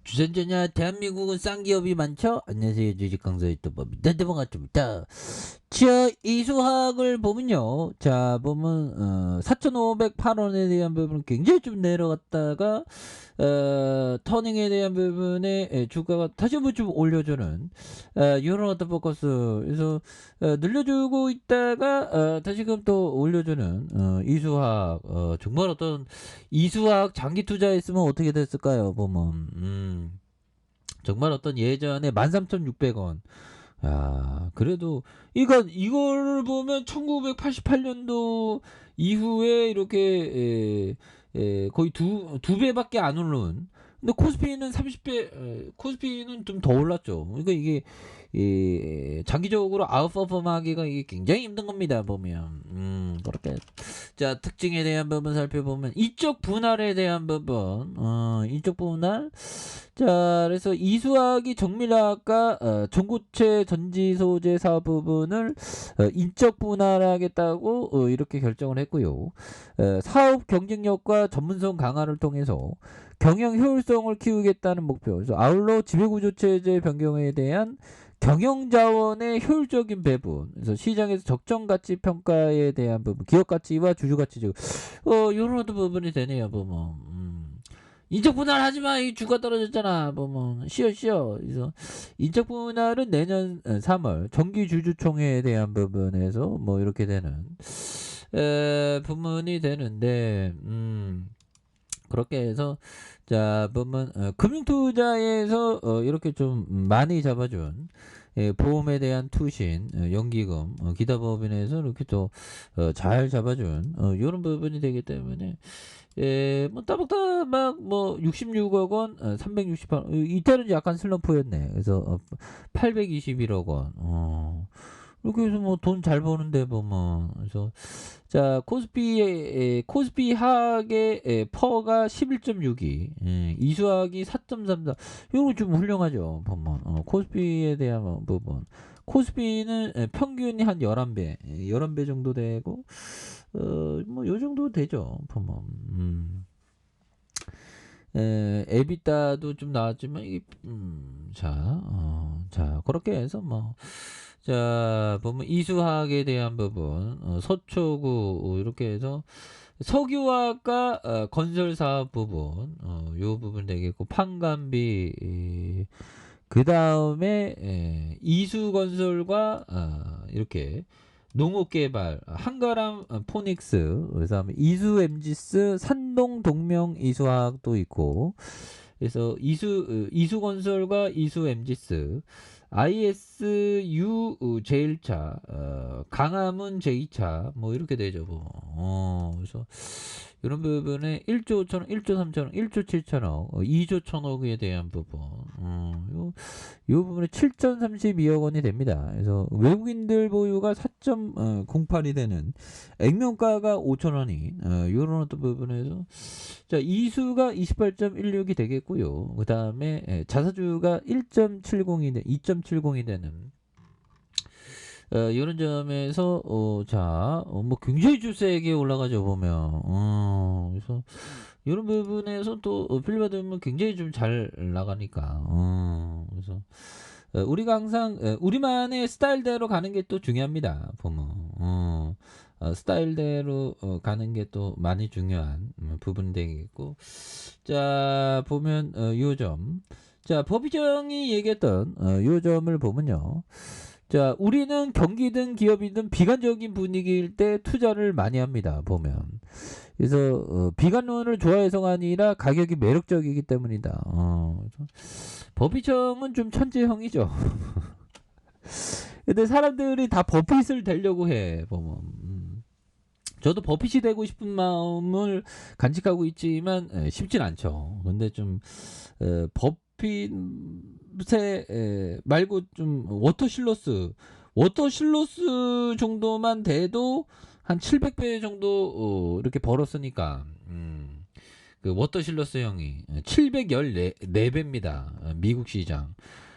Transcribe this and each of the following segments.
주선자냐 대한민국은 싼 기업이 많죠? 안녕하세요 주식 강사 유튜버입니다. 반갑습니다. 자, 이 수학을 보면요. 자, 보면 4,508원에 대한 부분은 굉장히 좀 내려갔다가 터닝에 대한 부분에 주가가 다시 한번 좀 올려주는 이런 어떤 포커스. 그래서 늘려주고 있다가 다시금 또 올려주는 이수학. 정말 어떤 이수학 장기 투자했으면 어떻게 됐을까요? 보면 정말 어떤 예전에 13,600원. 야, 그래도 이걸 보면 1988년도 이후에 이렇게 거의 두 배밖에 안 오른. 근데 코스피는 30배, 코스피는 좀 더 올랐죠. 그러니까 이게 장기적으로 아웃퍼폼하기가 이게 굉장히 힘든 겁니다. 보면 그렇게. 자, 특징에 대한 부분 살펴보면 이쪽 분할에 대한 부분, 이쪽 분할. 자, 그래서 이수학이 정밀화학과 전고체 전지 소재 사업 부분을 인적 분할하겠다고 이렇게 결정을 했고요. 사업 경쟁력과 전문성 강화를 통해서 경영 효율성을 키우겠다는 목표. 그래서 아울러 지배구조 체제 변경에 대한 경영 자원의 효율적인 배분. 그래서 시장에서 적정 가치 평가에 대한 부분, 기업 가치와 주주 가치 이런 부분이 되네요. 보면. 인적 분할하지 마. 이 주가 떨어졌잖아. 보면 쉬어. 그래서 인적 분할은 내년 3월 정기 주주총회에 대한 부분에서 뭐 이렇게 되는 부분이 되는데 그렇게 해서 자 보면 금융투자에서 이렇게 좀 많이 잡아준 보험에 대한 투신, 연기금, 기타법인에서 이렇게 또 잘 잡아준 이런 부분이 되기 때문에 뭐 따박따박 뭐 66억 원, 368원. 이때는 약간 슬럼프였네. 그래서 821억 원. 이렇게 해서 뭐 돈 잘 버는데 보면. 그래서 자, 코스피 하락의 퍼가 11.62, 이수학이 4.34. 이거 좀 훌륭하죠. 보면 코스피에 대한 부분. 코스피는 평균이 한 11배, 11배 정도 되고 뭐 요 정도 되죠. 보면. 에비타도 좀 나왔지만 이게 자 그렇게 해서 뭐 자 보면 이수학에 대한 부분 서초구 이렇게 해서 석유화학과 건설사업 부분 요 부분 되겠고 판관비 그 다음에 이수건설과 이렇게 농업개발 한가람 포닉스 그다음에 이수엠지스 산동동명 이수화학도 있고 그래서 이수건설과 이수엠지스 ISU 제1차 강화문 제2차 뭐 이렇게 되죠. 뭐. 그래서 이런 부분에 1조 5천억, 1조 3천억, 1조 7천억, 2조 1천억에 대한 부분 요 부분에 7,032억 원이 됩니다. 그래서 외국인들 보유가 4.08이 되는 액면가가 5천 원인 요런 어떤 부분에서 자 이수가 28.16이 되겠고요. 그 다음에 자사주가 1.70이 2.70이 되는 이런 점에서 뭐 굉장히 좀 세게 올라가죠 보면. 그래서 이런 부분에서 또 필 받으면 굉장히 좀 잘 나가니까. 그래서 우리가 항상 우리만의 스타일대로 가는 게 또 중요합니다. 보면 스타일대로 가는 게 또 많이 중요한 부분 되겠고 자 보면 요점 자 법이정이 얘기했던 요점을 보면요. 자, 우리는 경기든 기업이든 비관적인 분위기일 때 투자를 많이 합니다. 보면. 그래서 비관론을 좋아해서가 아니라 가격이 매력적이기 때문이다. 그래서 버피청은 좀 천재형이죠. 근데 사람들이 다 버핏을 되려고 해. 보면. 저도 버핏이 되고 싶은 마음을 간직하고 있지만 쉽진 않죠. 근데 좀 버핏 말고 좀 워터실로스 정도만 돼도 한 700배 정도 이렇게 벌었으니까 그 워터실로스 형이 714배입니다. 미국 시장.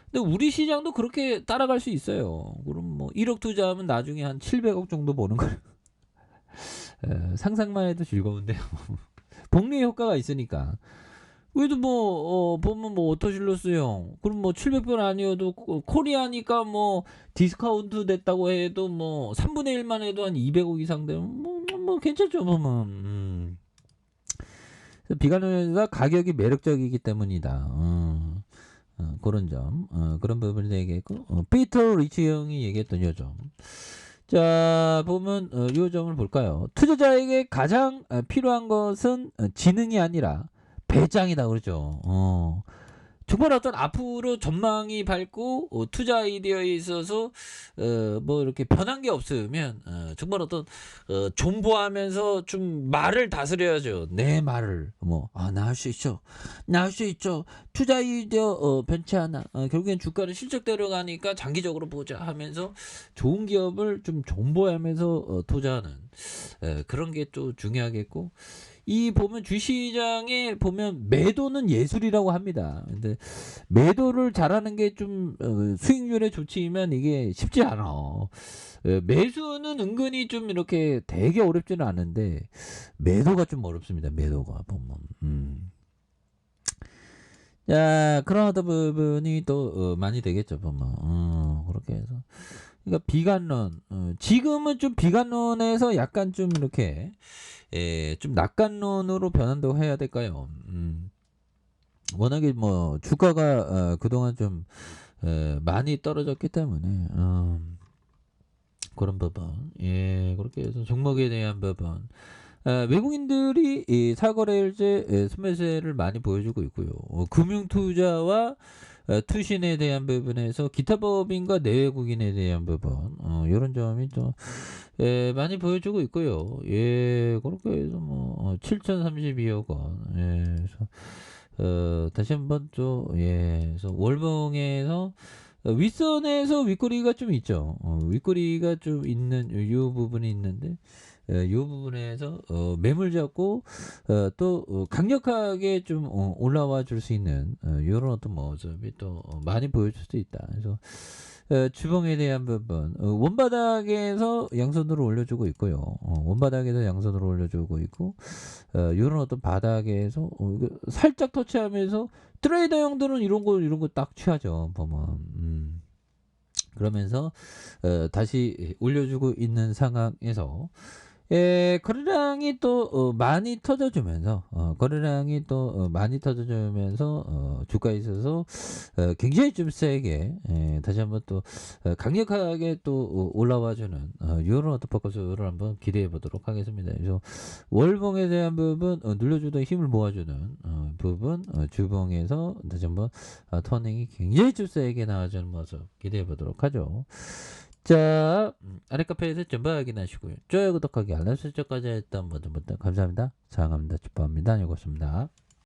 근데 우리 시장도 그렇게 따라갈 수 있어요. 그럼 뭐 1억 투자하면 나중에 한 700억 정도 버는 거예요. 상상만 해도 즐거운데요. 복리 효과가 있으니까. 그래도 보면 뭐 오토실로스형 그럼 뭐 700불 아니어도 코리아니까 뭐 디스카운트 됐다고 해도 뭐 3분의 1만 해도 한 200억 이상 되면 뭐 괜찮죠 보면. 비관론자 가격이 매력적이기 때문이다. 그런 점, 그런 부분이 되겠고, 피터 리치 형이 얘기했던 요 점. 자, 보면, 요 점을 볼까요? 투자자에게 가장 필요한 것은 지능이 아니라 배짱이다, 그러죠. 정말 어떤 앞으로 전망이 밝고 투자 아이디어에 있어서 뭐 이렇게 변한 게 없으면 정말 어떤 존버하면서 좀 말을 다스려야죠. 내 말을 나 할 수 있죠. 나 할 수 있죠. 투자 아이디어 변치 않아. 결국엔 주가는 실적대로 가니까 장기적으로 보자 하면서 좋은 기업을 좀 존버하면서 투자하는 그런 게 또 중요하겠고. 이 보면 주시장에 보면 매도는 예술이라고 합니다. 근데 매도를 잘하는 게 좀 수익률에 좋지만 이게 쉽지 않아. 매수는 은근히 좀 이렇게 되게 어렵지는 않은데 매도가 좀 어렵습니다. 매도가 보면. 자, 그런 어떤 부분이 또 많이 되겠죠. 보면 그렇게 해서 그러니까 비관론 지금은 좀 비관론에서 약간 좀 이렇게 좀 낙관론으로 변한다고 해야 될까요? 워낙에 뭐 주가가 그동안 좀 많이 떨어졌기 때문에 그런 부분 그렇게 해서 종목에 대한 부분 외국인들이 이 사거래일제 순매수를 많이 보여주고 있고요. 금융투자와 투신에 대한 부분에서 기타 법인과 내외국인에 대한 부분 이런 점이 좀 많이 보여주고 있고요. 그렇게 해서 뭐 7,032억 원. 그래서 다시 한번 또 그래서 월봉에서 윗선에서 윗꼬리가 좀 있죠. 윗꼬리가 좀 있는 요 부분이 있는데 이 부분에서 매물 잡고 또 강력하게 좀 올라와 줄 수 있는 이런 어떤 모습이 또 많이 보여줄 수도 있다. 그래서 주봉에 대한 부분 원바닥에서 양손으로 올려주고 있고요. 원바닥에서 양손으로 올려주고 있고 이런 어떤 바닥에서 살짝 터치하면서 트레이더 형들은 이런 거 딱 취하죠. 보면 그러면서 다시 올려주고 있는 상황에서 거래량이 또 많이 터져주면서 거래량이 또 많이 터져주면서 주가에 있어서 굉장히 좀 세게 다시 한번 또 강력하게 또 올라와주는 이런 어떤 포커스를 한번 기대해 보도록 하겠습니다. 그래서 월봉에 대한 부분 눌러주던 힘을 모아주는 부분 주봉에서 다시 한번 터닝이 굉장히 좀 세게 나와주는 모습 기대해 보도록 하죠. 자, 아래 카페에서 전부 확인하시고요. 좋아요, 구독하기, 알람 설정까지 했던 모든 분들 감사합니다. 사랑합니다. 축복합니다. 안녕히 계십니다.